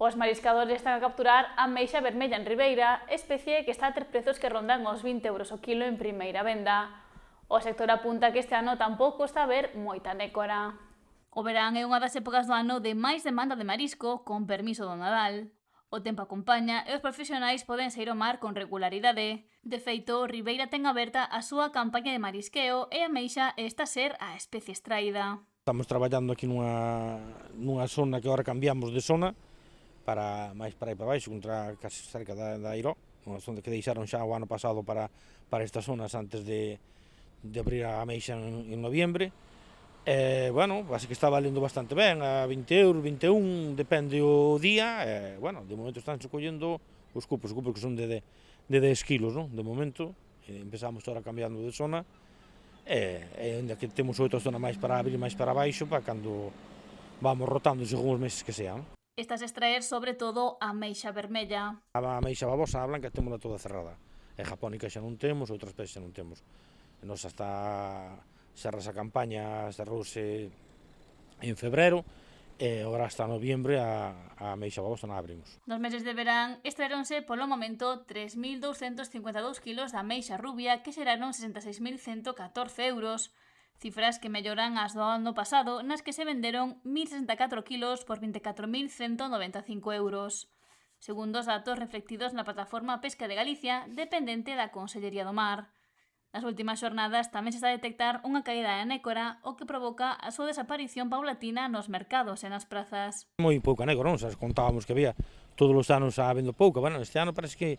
Os mariscadores están a capturar a ameixa vermella en Ribeira, especie que está a ter prezos que rondan os 20 euros o kilo en primeira venda. O sector apunta que este ano tampouco está a ver moita nécora. O verán é unha das épocas do ano de máis demanda de marisco, con permiso do Nadal. O tempo acompaña e os profesionais poden sair ao mar con regularidade. De feito, Ribeira ten aberta a súa campaña de marisqueo e a ameixa está a ser a especie extraída. Estamos traballando aquí nunha zona que agora cambiamos de zona para máis para aí para baixo, casi cerca da Airó, unha zona que deixaron xa o ano pasado para estas zonas antes de abrir a ameixa en noviembre. Bueno, así que está valendo bastante ben, a 20 euros, 21, depende o día, bueno, de momento están collendo os cupos que son de 10 kilos, non? De momento, empezamos ahora cambiando de zona, ainda que temos outra zona máis para abrir máis para baixo, para cando vamos rotando según os meses que sean. Estás a extraer sobre todo a ameixa vermella. A ameixa babosa, a blanca, témola toda cerrada. E japónica xa non temos, outras especies xa non temos. E nos hasta cerras a campaña, cerrouse en febrero, e agora hasta noviembre a ameixa babosa non abrimos. Nos meses de verán extraeronse polo momento 3.252 kilos de ameixa rubia que xeraron 66.114 euros, cifras que melloran as do ano pasado nas que se venderon 1.064 kilos por 24.195 euros. Segundo os datos reflectidos na plataforma Pesca de Galicia, dependente da Consellería do Mar. Nas últimas xornadas tamén se está a detectar unha caída de nécora, o que provoca a súa desaparición paulatina nos mercados e nas prazas. Moi pouca nécora, non? Xa contábamos que había todos os anos habendo pouca, bueno, este ano parece que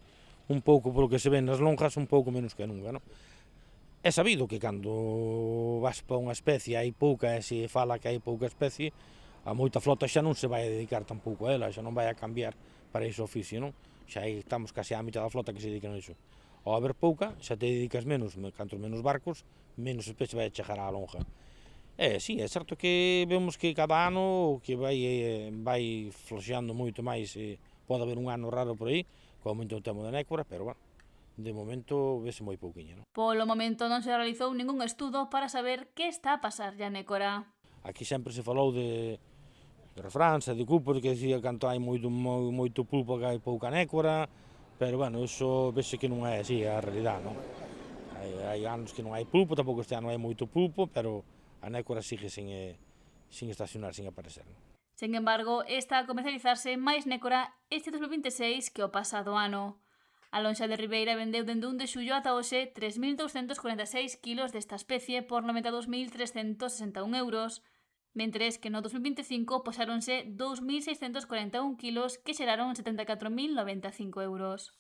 un pouco polo que se ven nas lonjas, un pouco menos que nunca, non? É sabido que cando vas para unha especie hai pouca e se fala que hai pouca especie, a moita flota xa non se vai a dedicar tampouco a ela, xa non vai a cambiar para ese oficio, non? Xa estamos case á mitad da flota que se dedican a iso. Ao haber pouca, xa te dedicas menos, cantos menos barcos, menos especie vai a chegar á lonja. Sí, é certo que vemos que cada ano que vai floxeando moito máis, pode haber un ano raro por aí, co aumento do tema da nécora, pero bueno, de momento vese moi pouquiña, non? Polo momento non se realizou ningún estudo para saber que está a pasar a nécora. Aquí sempre se falou de refráns e de cupos que dicía canto hai moito pulpo que hai pouca nécora, pero bueno, iso vese que non é así, é a realidade, non? Hai anos que non hai pulpo, tampouco este ano hai moito pulpo, pero a nécora sigue sin estacionar, sin aparecer, non? Sen embargo, está a comercializarse máis nécora este 2026 que o pasado ano. A lonxa de Ribeira vendeu dende 1 de xullo ata hoxe 3.246 kilos desta especie por 92.361 euros, mentres que no 2025 posáronse 2.641 kilos que xeraron 74.095 euros.